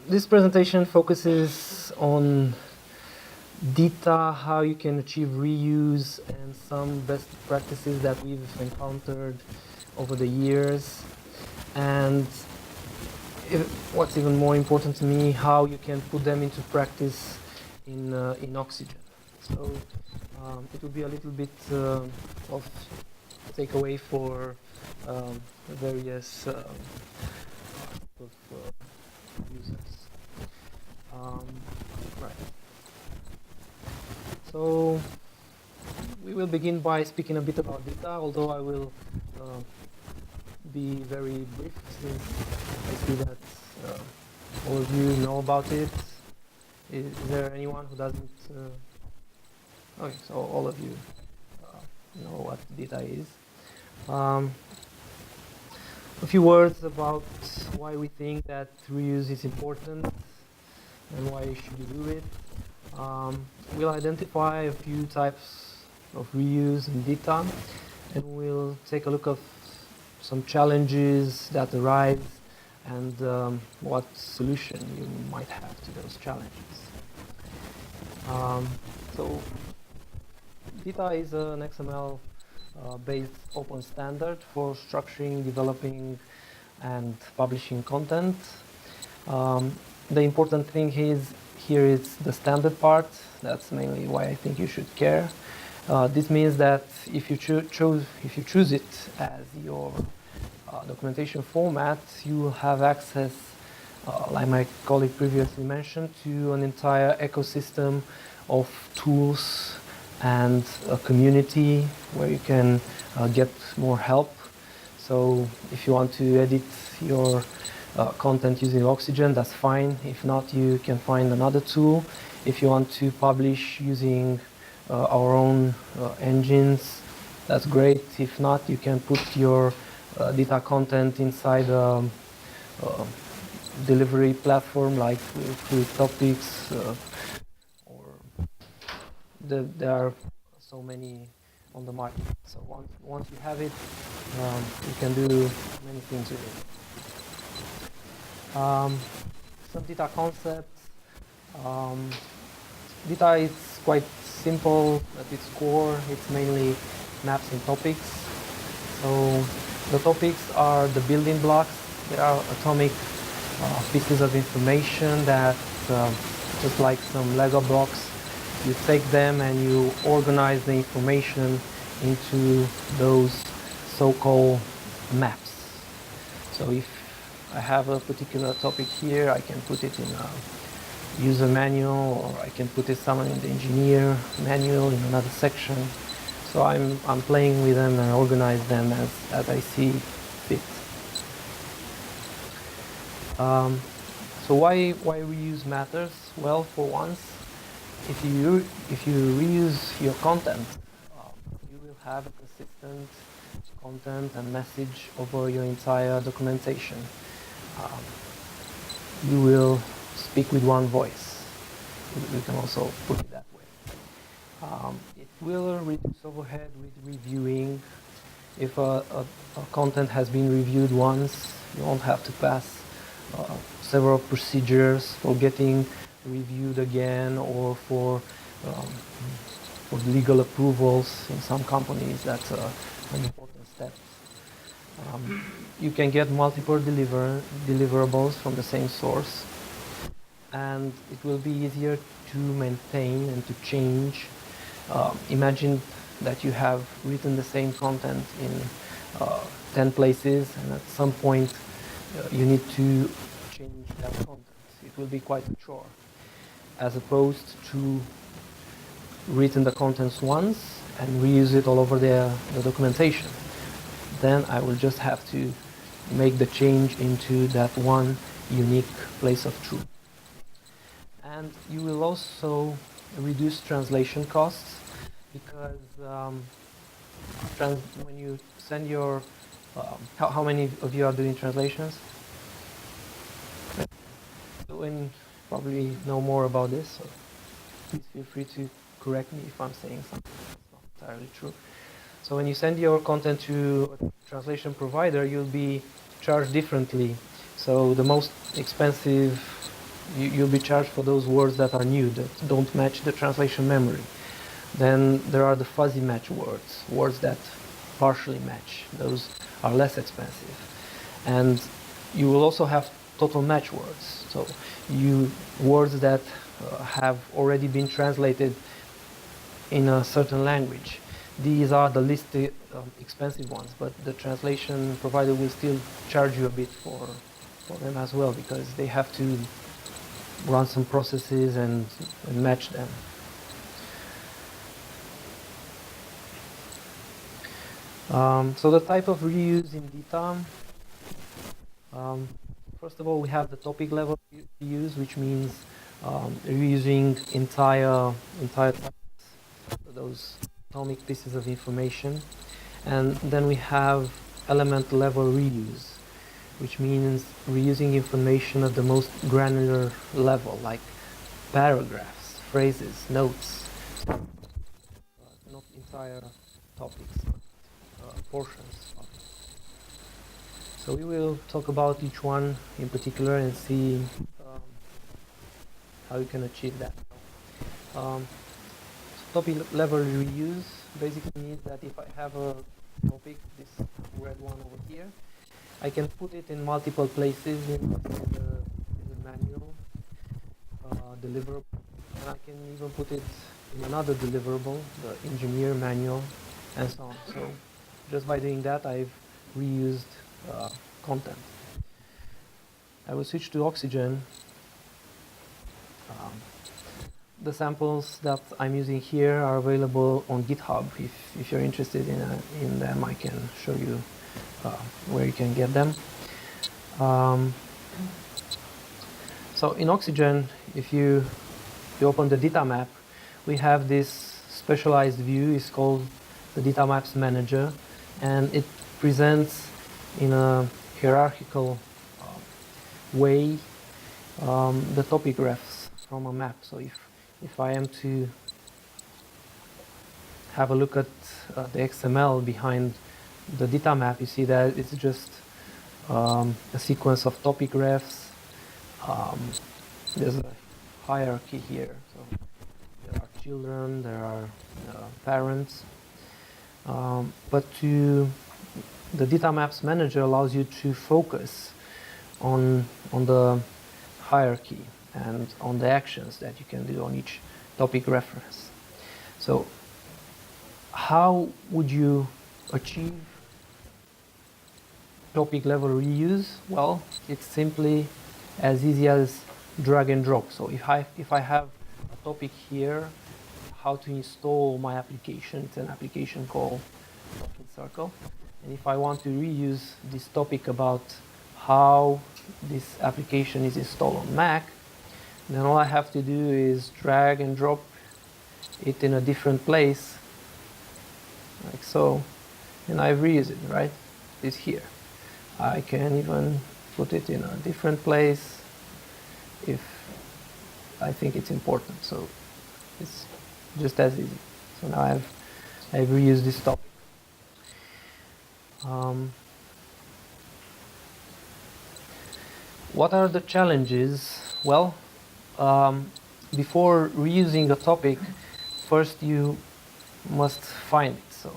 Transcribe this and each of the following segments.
this presentation focuses on DITA, how you can achieve reuse, and some best practices that we've encountered over the years. And what's even more important to me, how you can put them into practice in Oxygen. So it will be a little bit of takeaway for various users. Right. So we will begin by speaking a bit about DITA, although I will be very brief since I see that all of you know about it. Is there anyone who doesn't? Okay, so all of you know what DITA is. A few words about why we think that reuse is important and why should you do it. We'll identify a few types of reuse in DITA, and we'll take a look at some challenges that arise and what solution you might have to those challenges. So DITA is an XML based open standard for structuring, developing, and publishing content. The important thing here is the standard part. That's mainly why I think you should care. This means that if you choose it as your documentation format, you will have access, like my colleague previously mentioned, to an entire ecosystem of tools and a community where you can get more help. So if you want to edit your content using Oxygen, that's fine. If not, you can find another tool. If you want to publish using our own engines, that's great. If not, you can put your DITA content inside a delivery platform like Fluid Topics, or there are so many on the market. So once you have it, you can do many things with it. Some DITA concepts. DITA is quite simple at its core. It's mainly maps and topics. So the topics are the building blocks. They are atomic pieces of information that, just like some Lego blocks, you take them and you organize the information into those so-called maps. So if I have a particular topic here, I can put it in a user manual, or I can put it somewhere in the engineer manual in another section. So I'm playing with them and organize them as I see fit. So why reuse matters? Well, for once, if you reuse your content, you will have a consistent content and message over your entire documentation. You will speak with one voice. We can also put it that way. It will reduce overhead with reviewing. If a content has been reviewed once, you won't have to pass several procedures for getting reviewed again, or for legal approvals. In some companies, that's an important step. You can get multiple deliverables from the same source, and it will be easier to maintain and to change. Imagine that you have written the same content in 10 places, and at some point you need to change that content. It will be quite a chore, as opposed to written the contents once and reuse it all over the documentation. Then I will just have to make the change into that one unique place of truth. And you will also reduce translation costs, because when you send your how many of you are doing translations? And probably know more about this, so please feel free to correct me if I'm saying something that's not entirely true. So when you send your content to a translation provider, you'll be charged differently. So the most expensive you'll be charged for those words that are new, that don't match the translation memory. Then there are the fuzzy match words, words that partially match. Those are less expensive. And you will also have total match words. So words that have already been translated in a certain language. These are the least expensive ones, but the translation provider will still charge you a bit for them as well, because they have to run some processes and match them. So the type of reuse in DITA, first of all, we have the topic level reuse, which means reusing entire topics, those atomic pieces of information. And then we have element level reuse, which means reusing information at the most granular level, like paragraphs, phrases, notes, not entire topics, portions of it. So we will talk about each one in particular and see how you can achieve that. Topic level reuse basically means that if I have a topic, this red one over here, I can put it in multiple places in the manual deliverable, and I can even put it in another deliverable, the engineer manual, and so on. So just by doing that, I've reused content. I will switch to Oxygen. The samples that I'm using here are available on GitHub. If you're interested in them, I can show you where you can get them. So in Oxygen, if you open the DITA map, we have this specialized view. It's called the DITA Maps Manager, and it presents in a hierarchical way the topic refs from a map. So if I am to have a look at the XML behind the DITA map, you see that it's just a sequence of topic refs. There's a hierarchy here. So there are children, there are parents. But the DITA Maps Manager allows you to focus on the hierarchy and on the actions that you can do on each topic reference. So how would you achieve topic level reuse? Well, it's simply as easy as drag and drop. So if I have a topic here, how to install my application, it's an application called Talking Circle. And if I want to reuse this topic about how this application is installed on Mac, then all I have to do is drag and drop it in a different place, like so, and I reuse it, right? It's here. I can even put it in a different place if I think it's important. So it's just as easy. So now I've reused this topic. What are the challenges? Well, before reusing a topic, first you must find it. So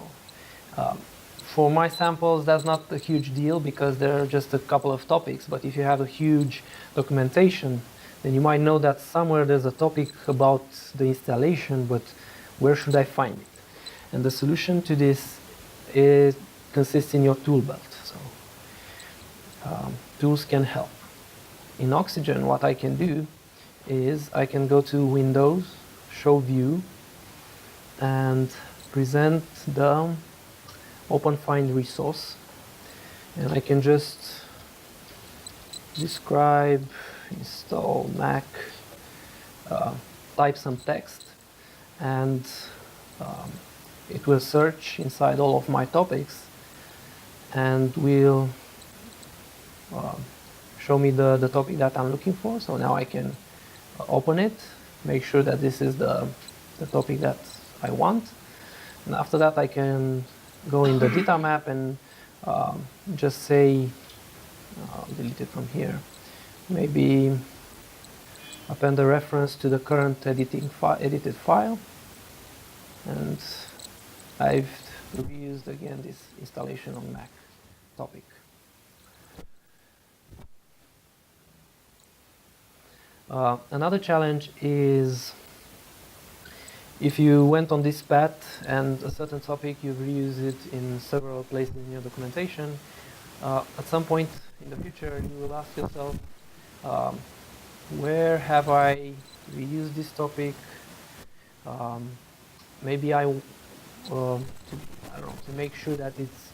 for my samples, that's not a huge deal because there are just a couple of topics. But if you have a huge documentation, then you might know that somewhere there's a topic about the installation, but where should I find it? And the solution to this consists in your tool belt. So tools can help. In Oxygen, what I can do is I can go to Windows, Show View, and present the Open Find resource. And I can just describe, install Mac, type some text, and it will search inside all of my topics and will show me the topic that I'm looking for. So now I can open it, make sure that this is the topic that I want. And after that I can go in the DITA map and just say, I'll delete it from here, maybe append a reference to the current edited file, and I've reused again this installation on Mac topic. Another challenge is if you went on this path and a certain topic, you've reused it in several places in your documentation, at some point in the future you will ask yourself, where have I reused this topic? Maybe I don't know, to make sure that its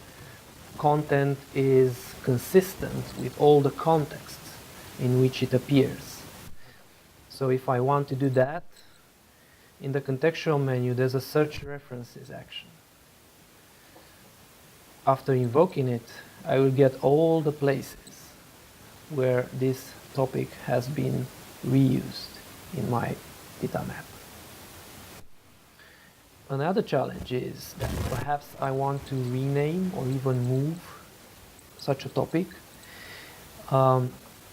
content is consistent with all the contexts in which it appears. So if I want to do that, in the contextual menu there's a search references action. After invoking it, I will get all the places where this topic has been reused in my data map. Another challenge is that perhaps I want to rename or even move such a topic.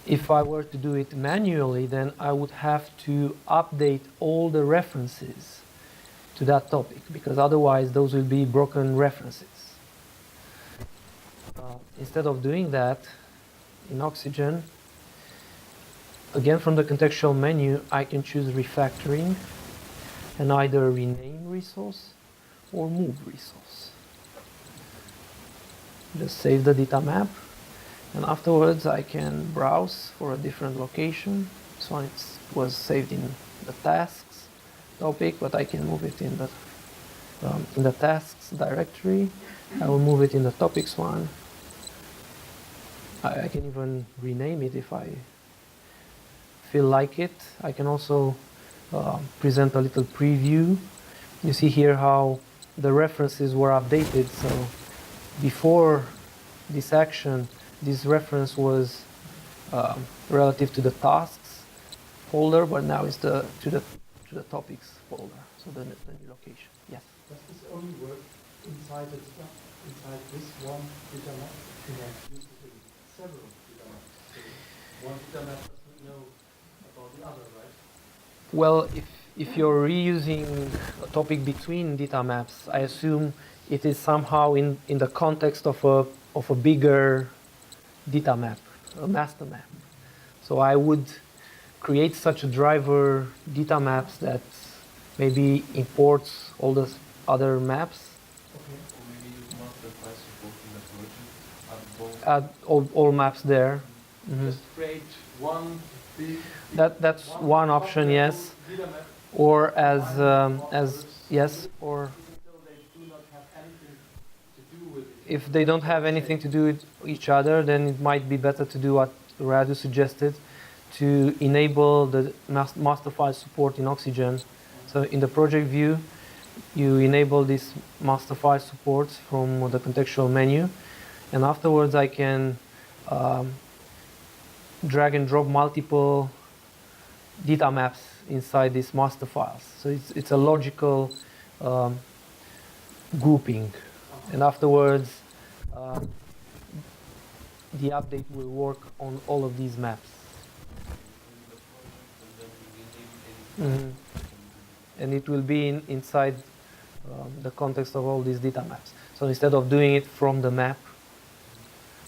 If I were to do it manually, then I would have to update all the references to that topic, because otherwise those will be broken references. Instead of doing that, in Oxygen, again from the contextual menu, I can choose refactoring and either rename resource or move resource. Just save the data map, and afterwards I can browse for a different location. This one was saved in the tasks topic, but I can move it in the tasks directory. I will move it in the topics one. I can even rename it if I feel like it. I can also present a little preview. You see here how the references were updated. So before this action, this reference was relative to the tasks folder, but now it's to the topics folder. So the new location. Yes. Does this only work inside this one data map? You have used it in several data maps. So one data map doesn't know about the other, right? Well, if you're reusing a topic between data maps, I assume it is somehow in the context of a bigger data map, a master map. So I would create such a driver data maps that maybe imports all the other maps. Okay. Or maybe you master file support in the project. Add all maps there. Mm-hmm. Just create one big. That's one option, yes. Data map. Or as yes, or if they don't have anything to do with each other, then it might be better to do what Radu suggested, to enable the master file support in Oxygen. So in the project view, you enable this master file support from the contextual menu, and afterwards I can drag and drop multiple data maps inside these master files. So it's a logical grouping, and afterwards the update will work on all of these maps. Mm-hmm. And it will be inside the context of all these data maps. So instead of doing it from the map,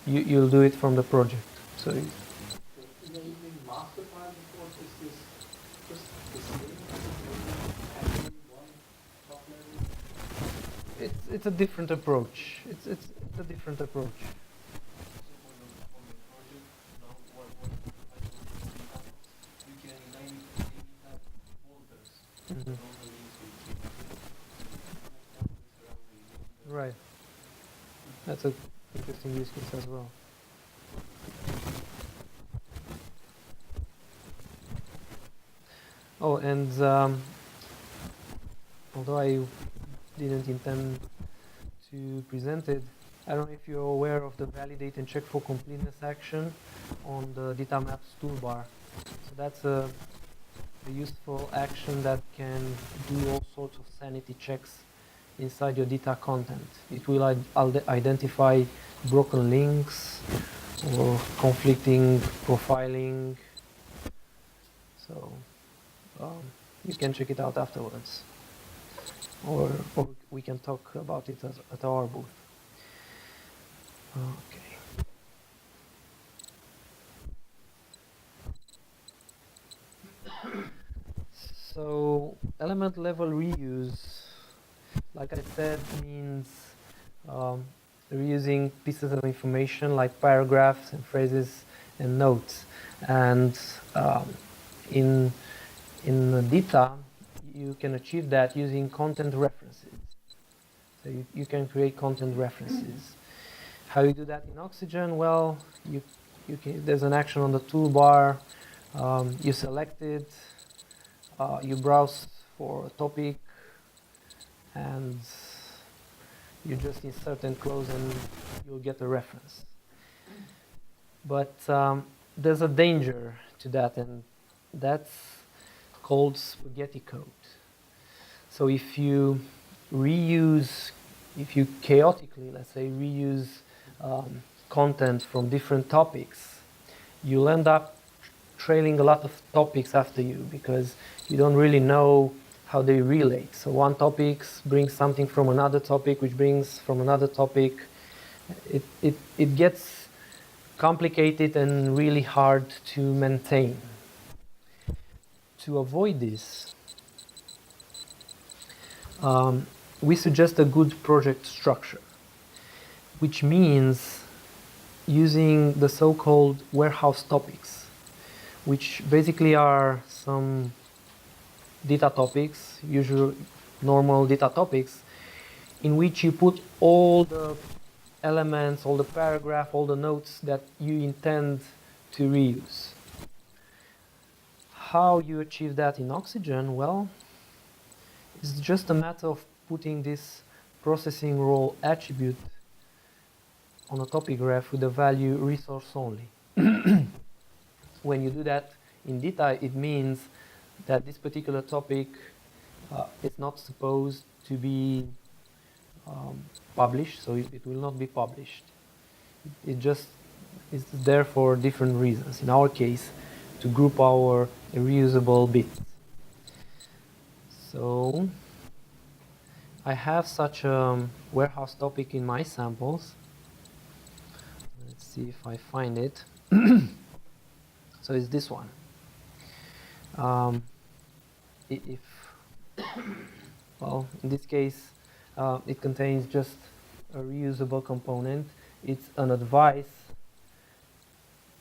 you'll do it from the project. So master file report, is this just the same as having one top level? it's a different approach. It's a different approach. Mm-hmm. Right. That's an interesting use case as well. Oh, and although I didn't intend to present it, I don't know if you're aware of the validate and check for completeness action on the data maps toolbar. So that's a useful action that can do all sorts of sanity checks inside your data content. It will identify broken links or conflicting profiling. So you can check it out afterwards, or we can talk about it at our booth. Okay. So element level reuse, like I said, means reusing pieces of information like paragraphs and phrases and notes. And in DITA, you can achieve that using content references. So you can create content references. How you do that in Oxygen? Well, there's an action on the toolbar. You select it. You browse for a topic, and you just insert and close, and you'll get a reference. But there's a danger to that, and that's called spaghetti code. So if you chaotically, let's say, reuse content from different topics, you'll end up trailing a lot of topics after you because you don't really know how they relate. So one topic brings something from another topic, which brings from another topic. It gets complicated and really hard to maintain. To avoid this, we suggest a good project structure, which means using the so-called warehouse topics, which basically are some data topics, usual normal data topics, in which you put all the elements, all the paragraph, all the notes that you intend to reuse. How you achieve that in Oxygen? Well, it's just a matter of putting this processing role attribute on a topic graph with the value resource only. When you do that in DITA, it means that this particular topic is not supposed to be published, so it will not be published. It just is there for different reasons. In our case, to group our reusable bits. So I have such a warehouse topic in my samples. Let's see if I find it. So it's this one. Well, in this case, it contains just a reusable component. It's an advice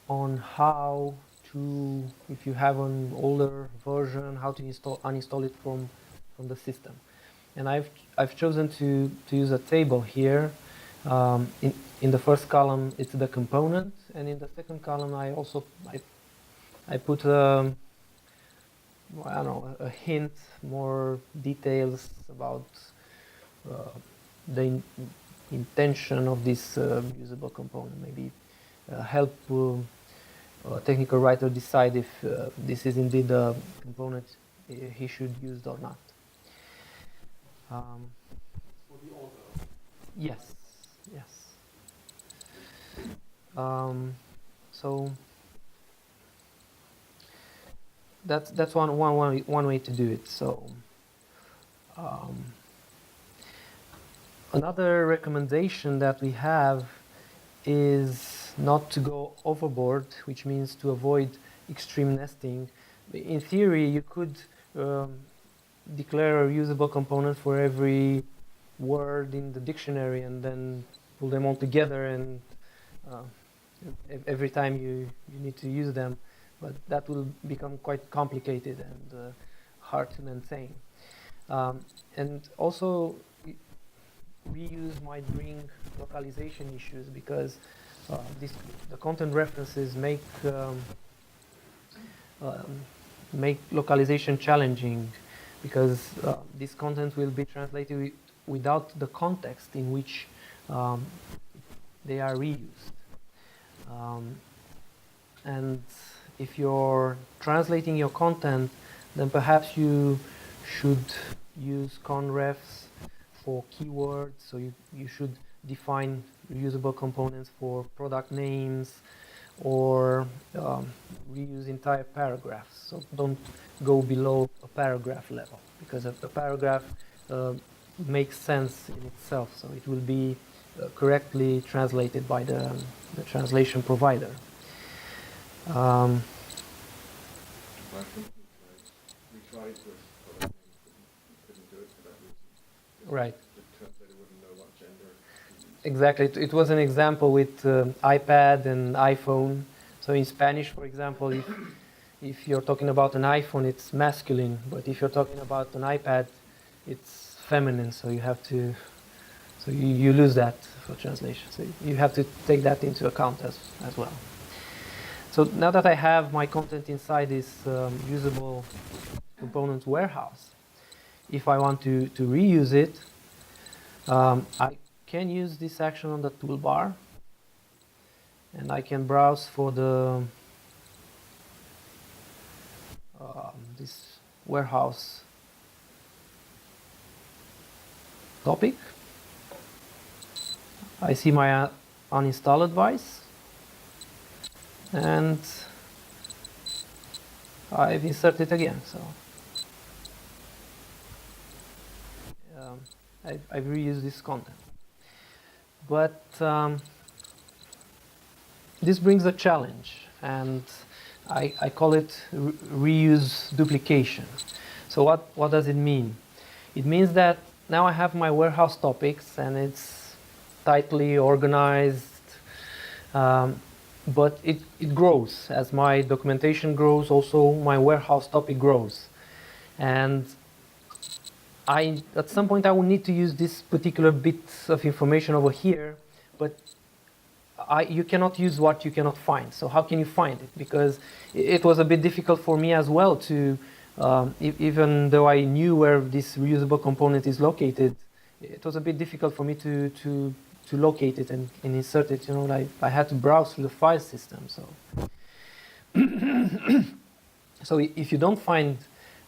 on how to, if you have an older version, how to uninstall it from the system. And I've chosen to use a table here. In the first column, it's the component, and in the second column, I put I don't know, a hint, more details about the intention of this usable component. Maybe help a technical writer decide if this is indeed a component he should use or not. For the author. Yes, yes. So that's one way to do it. So another recommendation that we have is not to go overboard, which means to avoid extreme nesting. In theory, you could declare a reusable component for every word in the dictionary and then pull them all together, and every time you need to use them, but that will become quite complicated and hard to maintain. And also, reuse might bring localization issues because the content references make localization challenging, because this content will be translated without the context in which they are reused. And if you're translating your content, then perhaps you should use conrefs for keywords. So you should define reusable components for product names or reuse entire paragraphs. So don't go below a paragraph level, because a paragraph makes sense in itself, so it will be correctly translated by the translation provider. I think we tried with other things, but we couldn't do it for that reason. Right. The translator wouldn't know what gender to use. Exactly. It was an example with iPad and iPhone. So in Spanish, for example, if you're talking about an iPhone, it's masculine, but if you're talking about an iPad, it's feminine. So you have to, so you lose that for translation. So you have to take that into account as well. So now that I have my content inside this usable components warehouse, if I want to reuse it, I can use this action on the toolbar, and I can browse for the this warehouse topic. I see my uninstall advice, and I've inserted again. So I've reused this content. But this brings a challenge, and I call it reuse duplication. So what does it mean? It means that now I have my warehouse topics, and it's tightly organized, but it grows. As my documentation grows, also my warehouse topic grows. And at some point I will need to use this particular bit of information over here, but you cannot use what you cannot find. So how can you find it? Because it was a bit difficult for me as well to, even though I knew where this reusable component is located, it was a bit difficult for me to locate it and insert it. You know, like I had to browse through the file system. So, so if you don't find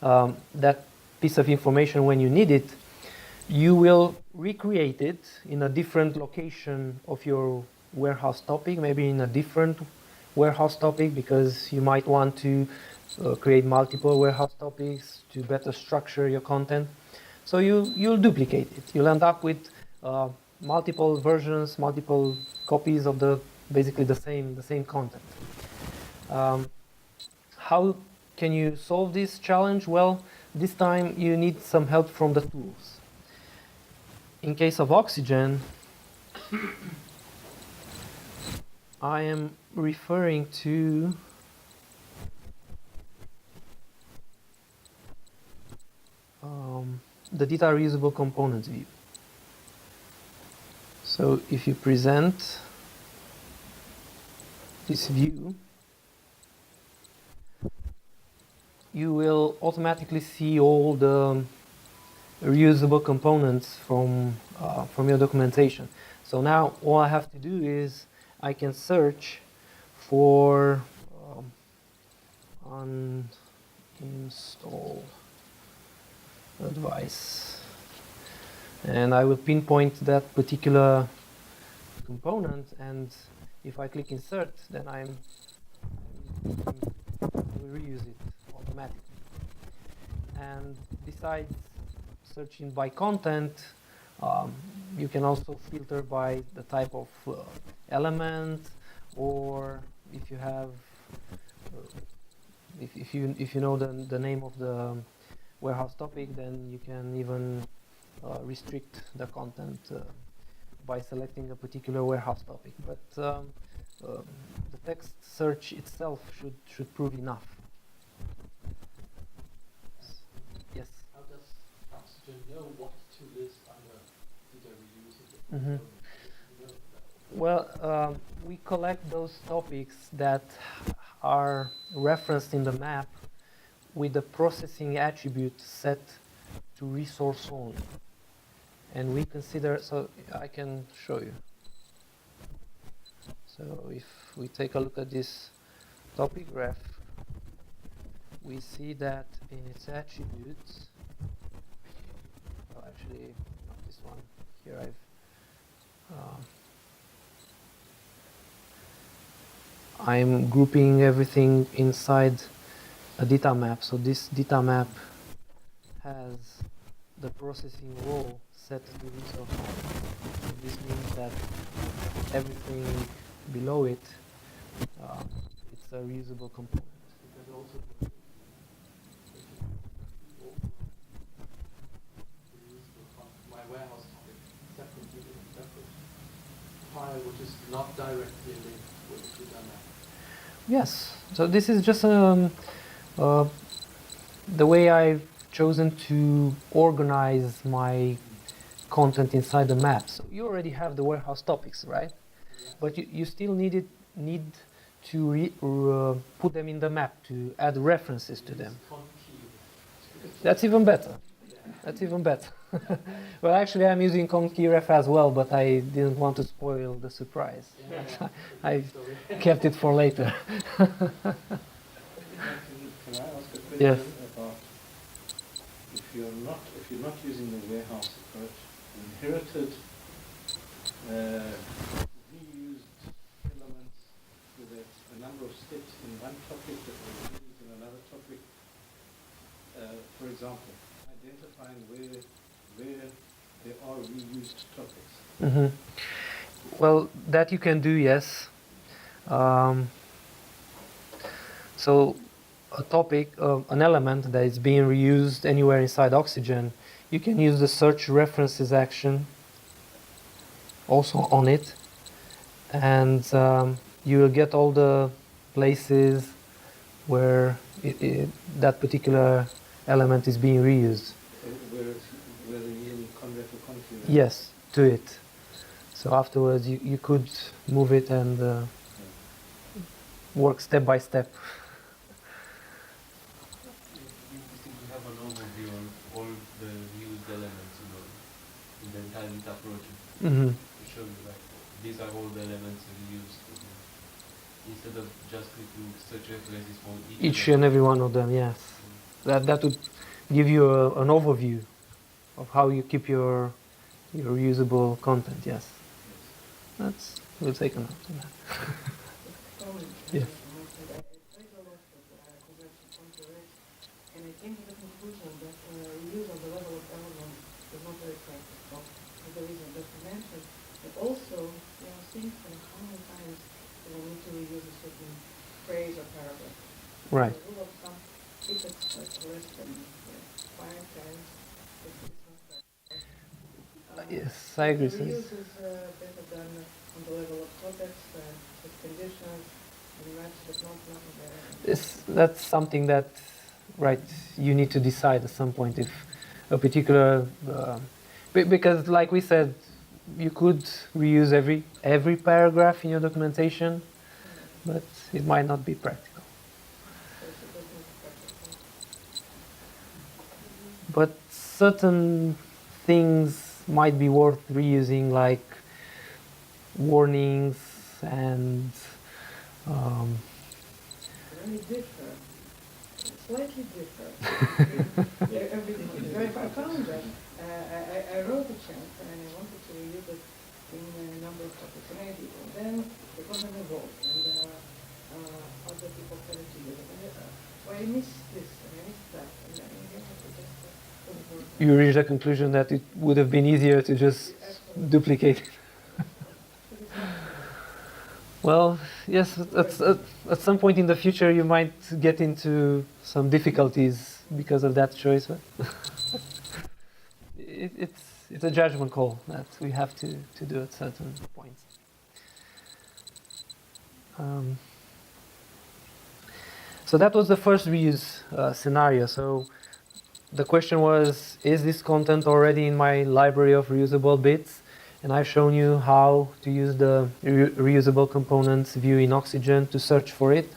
that piece of information when you need it, you will recreate it in a different location of your warehouse topic, maybe in a different warehouse topic, because you might want to create multiple warehouse topics to better structure your content. So you'll duplicate it. You'll end up with multiple versions, multiple copies of basically the same content. How can you solve this challenge? Well, this time you need some help from the tools. In case of Oxygen, I am referring to the DITA reusable components view. So if you present this view, you will automatically see all the reusable components from your documentation. So now all I have to do is I can search for uninstall advice, and I will pinpoint that particular component, and if I click insert, then I will reuse it automatically. And besides searching by content, you can also filter by the type of element, or if you have, if you know the name of the warehouse topic, then you can even restrict the content by selecting a particular warehouse topic. But the text search itself should prove enough. Yes. How does Oxygen know what to list under DITA reusable? Mm-hmm. You know that? Well, we collect those topics that are referenced in the map with the processing attribute set to resource only. And we consider, so I can show you. So if we take a look at this topic graph, we see that in its attributes, well, actually not this one, here I'm grouping everything inside a data map. So this data map has the processing role set to resource map. So this means that everything below it, it's a reusable component. Because also my warehouse topic separately in a separate file which is not directly linked with the data map. Yes. So this is just the way I've chosen to organize my content inside the map. So you already have the warehouse topics, right? Yes. But you still need to put them in the map to add references to them. That's even better. That's even better. Well, actually, I'm using conkeyref as well, but I didn't want to spoil the surprise. Yeah. I kept it for later. Can I ask a question Yes. about if you're not using the warehouse approach, inherited reused elements with a number of steps in one topic that were used in another topic. For example, identifying where there are reused topics. Mm-hmm. Well, that you can do, yes. So a topic, an element that is being reused anywhere inside Oxygen, you can use the search references action also on it, and you will get all the places where that particular element is being reused. Where the yield conref or conkeyref. Yes, to it. So afterwards you could move it and work step by step. You simply have an overview on all the used elements in the entire DITA project. Mm-hmm. To show you like these are all the elements used. Instead of just clicking search references for Each and every one of them, yes. That would give you an overview of how you keep your reusable content, yes. We'll take a note of that. Yes. And I came to the conclusion that reuse of the level of element is not very practical for the reason that you mentioned. But also, think how many times do we need to reuse a certain phrase or paragraph. Right. The rule of thumb, if it's less than 5 times, it's not practical. Yes, I agree. The reuse is better done on the level of context, with conditions, and match, but nothing better. That's something that, right, you need to decide at some point if a particular, because like we said, you could reuse every paragraph in your documentation, but it might not be practical. But certain things might be worth reusing, like warnings and Very different, slightly different. Everything. I found that I wrote a chant and I wanted to reuse it in a number of topics, and I did. And then the content evolved, and other people started to use it. And I missed this, and I missed that, and then I just you reach the conclusion that it would have been easier to just duplicate it. Well, yes, at some point in the future you might get into some difficulties because of that choice. It's a judgment call that we have to do at certain points. So that was the first reuse scenario. So the question was, is this content already in my library of reusable bits? And I've shown you how to use the reusable components view in Oxygen to search for it.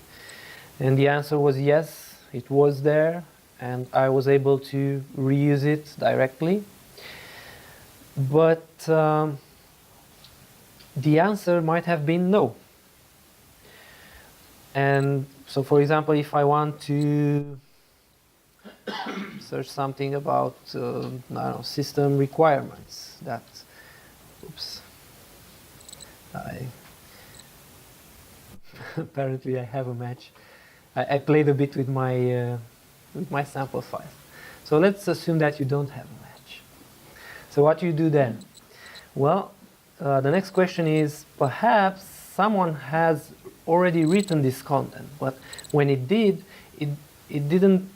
And the answer was yes, it was there, and I was able to reuse it directly. But the answer might have been no. And so, for example, if I want to search something about I don't know, system requirements, that, oops, Apparently I have a match. I played a bit with my sample files. So let's assume that you don't have a match. So what do you do then? Well, the next question is, perhaps someone has already written this content, but when it did, he didn't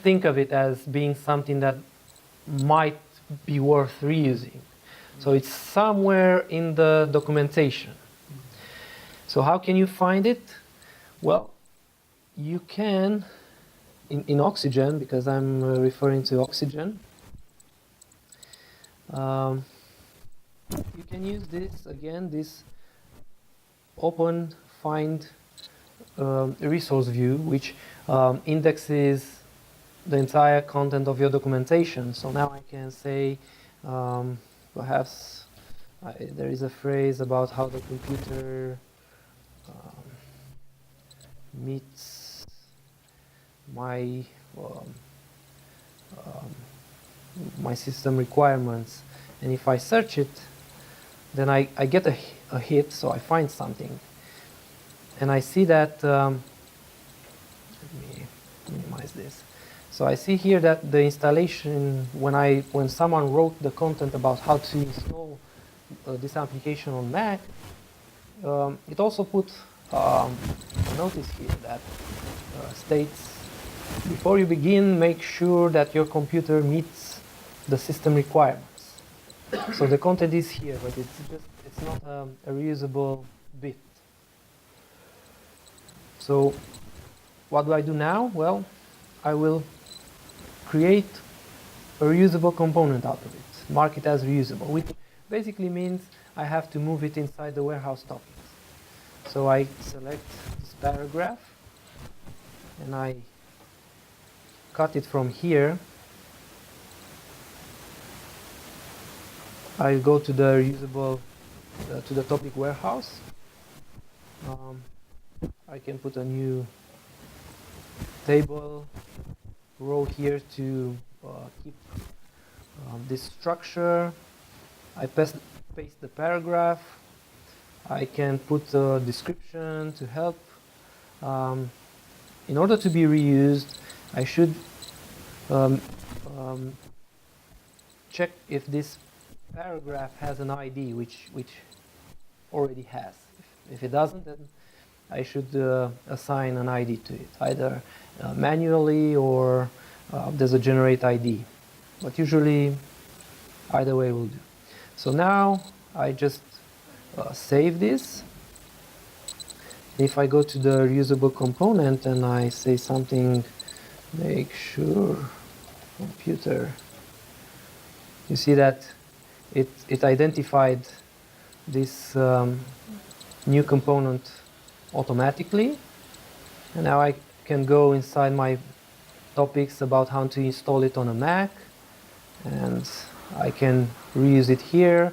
think of it as being something that might be worth reusing. So it's somewhere in the documentation. So how can you find it? Well, you can, in Oxygen, because I'm referring to Oxygen, you can use this, again, this open find resource view, which indexes the entire content of your documentation. So now I can say, perhaps there is a phrase about how the computer meets my my system requirements, and if I search it, then I get a hit, so I find something, and I see that let me minimize this. So I see here that the installation, when someone wrote the content about how to install this application on Mac, it also put a notice here that states, before you begin, make sure that your computer meets the system requirements. So the content is here, but it's not a reusable bit. So what do I do now? Well, I will create a reusable component out of it, mark it as reusable, which basically means I have to move it inside the warehouse topics. So I select this paragraph and I cut it from here. I go to the reusable, to the topic warehouse. I can put a new table row here to keep this structure. I paste the paragraph. I can put a description to help. In order to be reused, I should check if this paragraph has an ID, which already has. If it doesn't, then I should assign an ID to it, either manually or there's a generate ID. But usually, either way will do. So now I just save this. If I go to the reusable component and I say something, make sure computer, you see that it identified this new component automatically, and now I can go inside my topics about how to install it on a Mac, and I can reuse it here,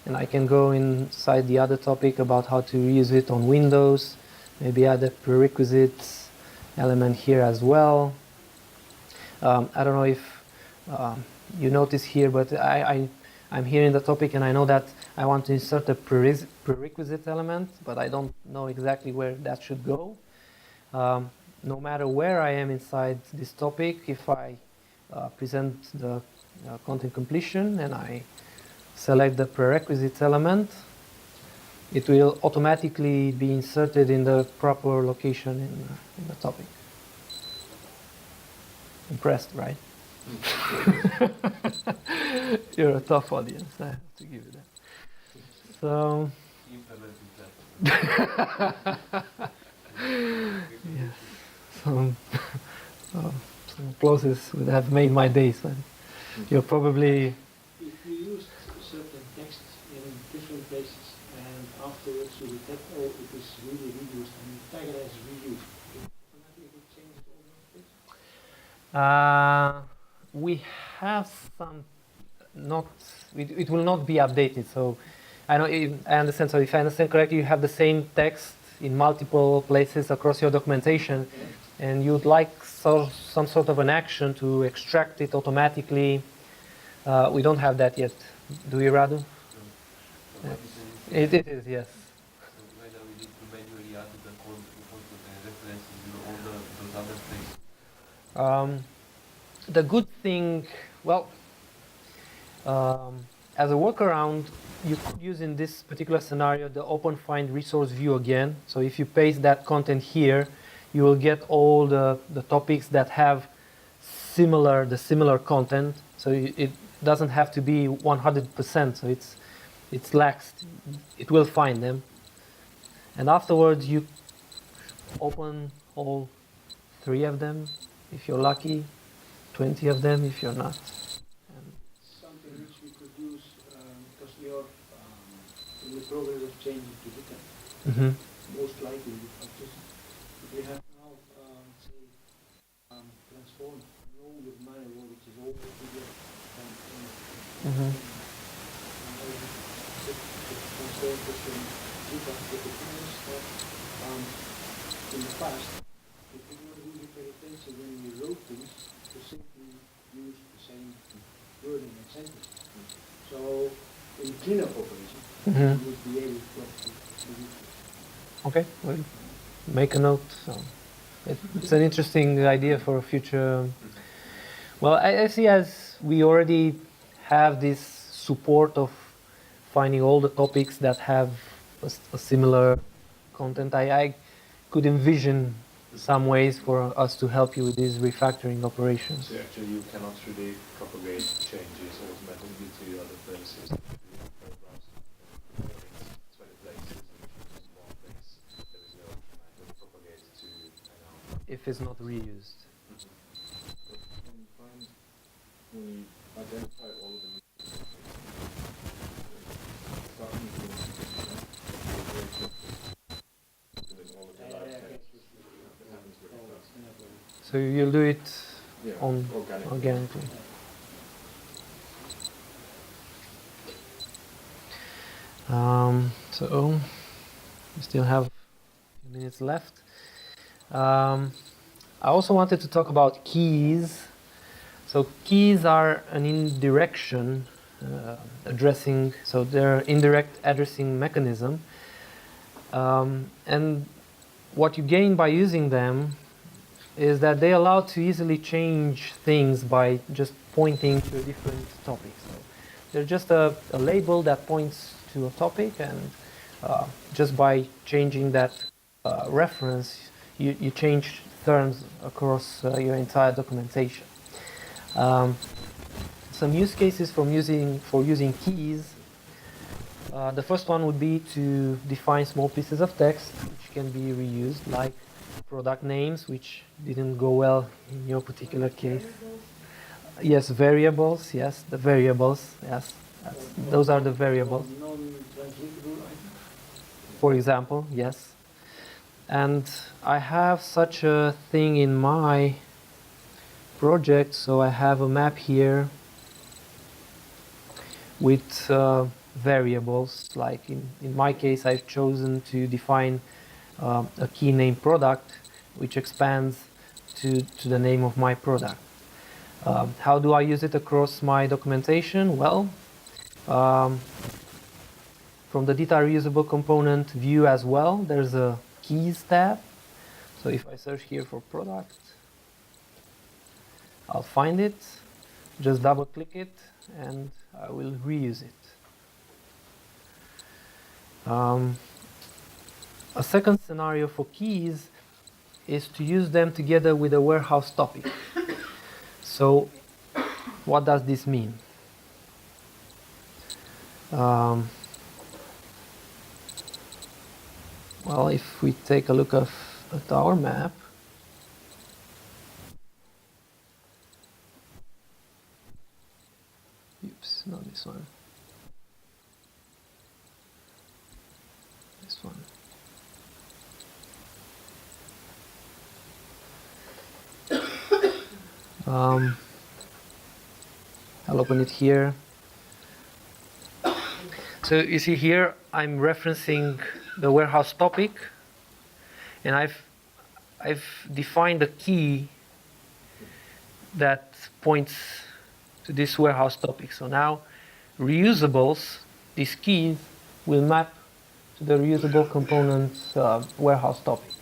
and I can go inside the other topic about how to reuse it on Windows, maybe add a prerequisites element here as well. I don't know if you notice here, but I'm here in the topic and I know that I want to insert a prerequisite element, but I don't know exactly where that should go. No matter where I am inside this topic, if I present the content completion and I select the prerequisites element, it will automatically be inserted in the proper location in the topic. Impressed, right? You're a tough audience, I have to give you that. So, yes, some clauses would have made my days. You're probably. If you used certain text in different places and afterwards you detect, oh, it is really reused and you tag it as reused, it automatically changes all the things? We have some, it will not be updated. So I understand. So if I understand correctly, you have the same text in multiple places across your documentation, and you'd like some sort of an action to extract it automatically. We don't have that yet, do we, Radu? No. It is, yes. So right now we need to manually data, the content and references, all those other things? The good thing, well, as a workaround, you could use in this particular scenario the open find resource view again. So if you paste that content here, you will get all the topics that have similar content. So it doesn't have to be 100%. So it's lax. It will find them. And afterwards, you open all 3 of them if you're lucky, 20 of them if you're not. Something which we could use because we are in the progress of changing to DITA. Mm-hmm. Most likely, if we have now, say, transformed an older manual which is all video Mm-hmm. transform to some DITA with the previous stuff in the past. If we were really pay attention when we wrote things, to simply use the same wording and sentence. So, in cleanup operation, Mm-hmm. we would be able to use it. Okay, well, make a note. So it's an interesting idea for a future. Well, I see as we already have this support of finding all the topics that have a similar content. I could envision some ways for us to help you with these refactoring operations. So actually you cannot really propagate changes automatically to other places. Paragraphs, warnings, 20 places, and one place. There is no automatic propagate to If it's not reused. when we identify all of them, starting from doing all of the live text, it happens really fast. So you'll do it Yeah, on organically. So we still have a few minutes left. I also wanted to talk about keys. So keys are an indirection addressing, so they're indirect addressing mechanism. And what you gain by using them is that they allow to easily change things by just pointing to a different topic. So they're just a label that points to a topic, and just by changing that reference, you change terms across your entire documentation. Some use cases for using keys. The first one would be to define small pieces of text which can be reused, like product names, which didn't go well in your particular case. Yes, variables. Yes, the variables. Yes, those are the variables. Non-translatable items. For example, yes. And I have such a thing in my project, so I have a map here with variables. Like in my case, I've chosen to define a key name product, which expands to the name of my product. How do I use it across my documentation? Well, from the DITA reusable component view as well, there's a keys tab. So if I search here for product, I'll find it, just double click it, and I will reuse it. A second scenario for keys is to use them together with a warehouse topic. So what does this mean? Well, if we take a look at our map, oops, not this one. This one. I'll open it here. So you see here, I'm referencing the warehouse topic, and I've defined a key that points to this warehouse topic. So now, reusables, these keys will map to the reusable components warehouse topic.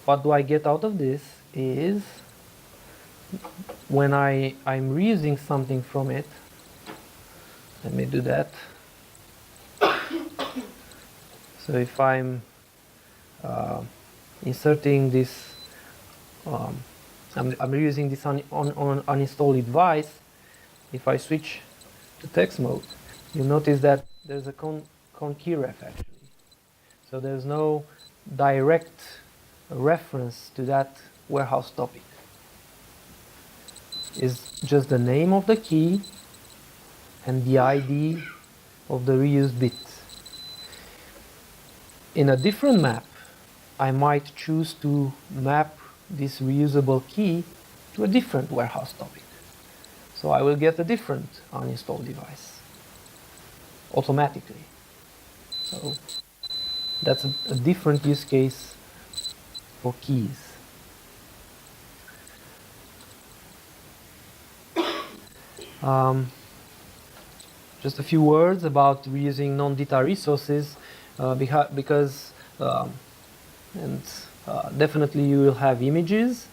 What do I get out of this is when I'm reusing something from it, let me do that. So if I'm inserting this, I'm reusing this on uninstalled device, if I switch to text mode, you'll notice that there's a con keyref actually. So there's no direct reference to that warehouse topic. It's just the name of the key and the ID of the reused bit. In a different map, I might choose to map this reusable key to a different warehouse topic. So I will get a different uninstalled device automatically. So that's a different use case for keys. Just a few words about reusing non-DITA resources, because definitely you will have images.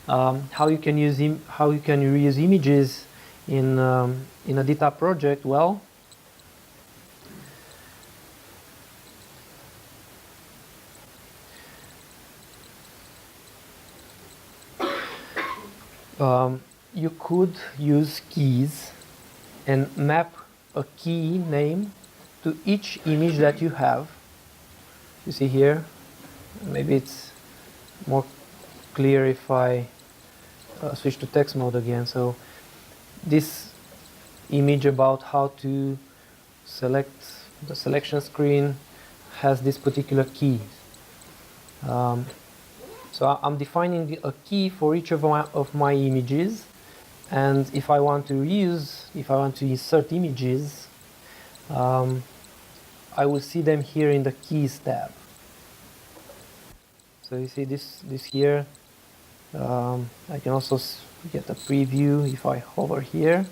How you can reuse images in a DITA project? Well, you could use keys and map a key name to each image that you have. You see here, maybe it's more clear if I switch to text mode again. So this image about how to select the selection screen has this particular key. So I'm defining a key for each of my images, and if I want to reuse, if I want to insert images, I will see them here in the keys tab. So you see this here. I can also get a preview if I hover here.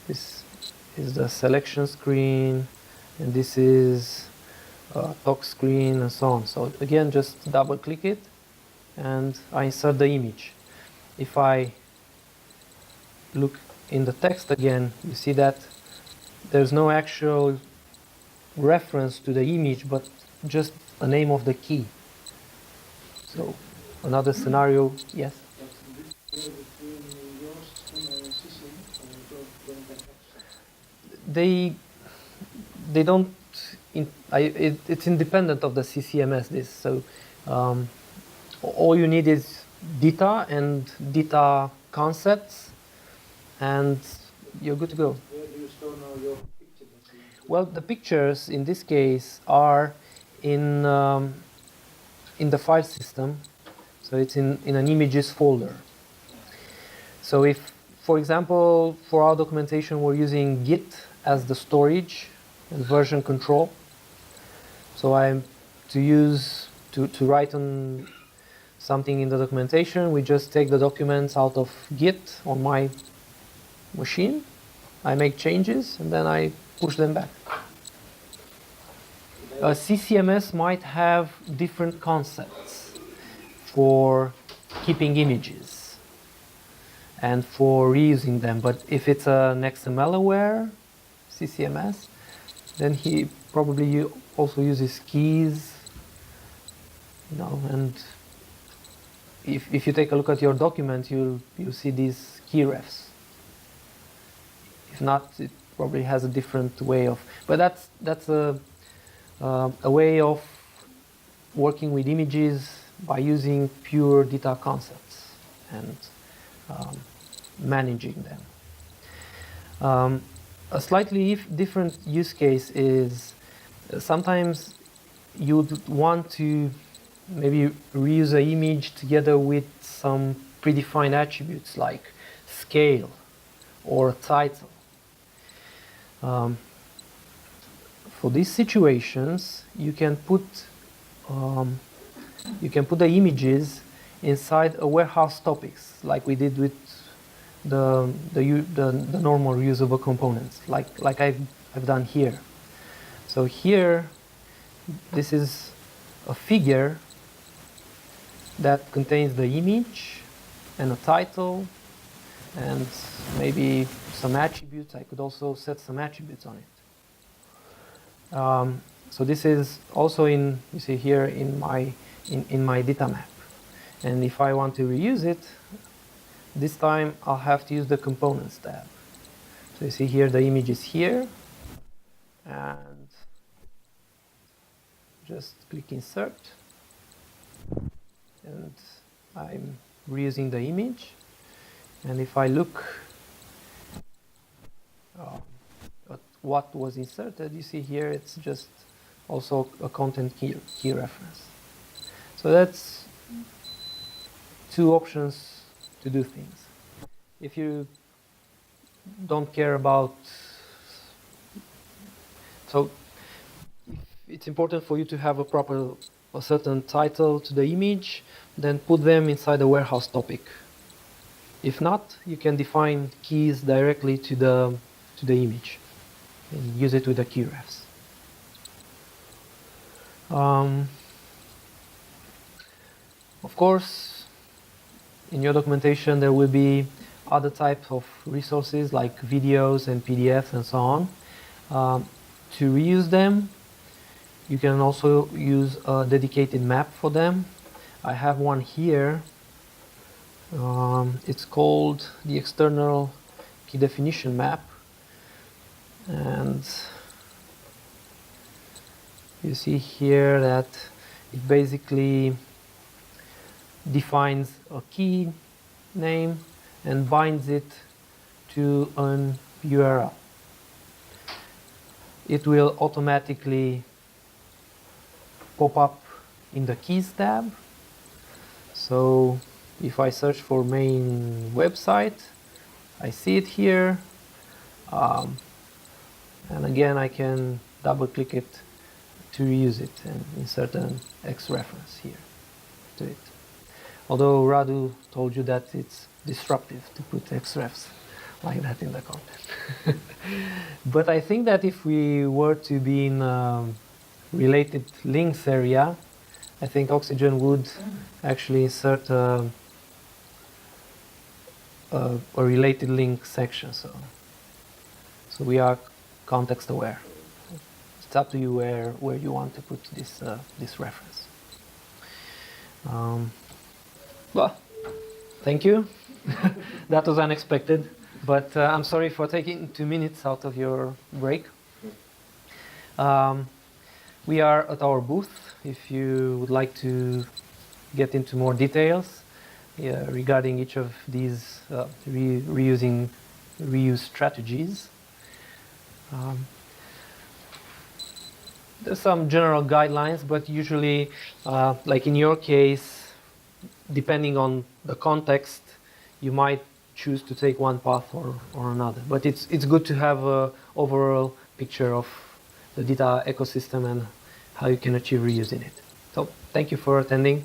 This is the selection screen, and this is talk screen, and so on. So again, just double click it and I insert the image. If I look in the text again, you see that there's no actual reference to the image, but just the name of the key. So another scenario, yes? They don't, it's independent of the CCMS, this. So all you need is DITA and DITA concepts, and you're good to go. Where do you store now your pictures? Well, the pictures in this case are in the file system, so it's in an images folder. So if, for example, for our documentation we're using Git as the storage and version control, so I'm to write on something in the documentation, we just take the documents out of Git on my machine, I make changes, and then I push them back. A CCMS might have different concepts for keeping images and for reusing them, but if it's an XML-aware CCMS, then he probably also uses keys, and if you take a look at your document, you'll see these key refs. If not, it probably has a different way of. But that's a way of working with images by using pure DITA concepts and managing them. A slightly different use case is sometimes you'd want to maybe reuse an image together with some predefined attributes like scale or title. For these situations, you can put the images inside a warehouse topics, like we did with the normal reusable components, like I've done here. So here this is a figure that contains the image and a title and maybe some attributes. I could also set some attributes on it. So this is also in, you see here, in my data map. And if I want to reuse it, this time I'll have to use the components tab. So you see here the image is here, and just click insert, and I'm reusing the image. And if I look at what was inserted, you see here it's just also a content key reference. So that's two options to do things. If you don't care about, so it's important for you to have a certain title to the image, then put them inside the warehouse topic. If not, you can define keys directly to the image and use it with the key refs. Of course, in your documentation there will be other types of resources like videos and PDFs and so on. To reuse them, you can also use a dedicated map for them. I have one here. It's called the external key definition map, and you see here that it basically defines a key name and binds it to an URL. It will automatically pop up in the keys tab. So if I search for main website, I see it here. And again, I can double click it to reuse it and insert an X reference here to it. Although Radu told you that it's disruptive to put xrefs like that in the content. But I think that if we were to be in related links area, I think Oxygen would actually insert a related link section. So we are context aware. It's up to you where you want to put this reference. Well, thank you. That was unexpected, but I'm sorry for taking 2 minutes out of your break. We are at our booth if you would like to get into more details regarding each of these reuse strategies. There's some general guidelines, but usually, like in your case, depending on the context, you might choose to take one path or another. But it's good to have an overall picture of the data ecosystem and how you can achieve reuse in it. So thank you for attending.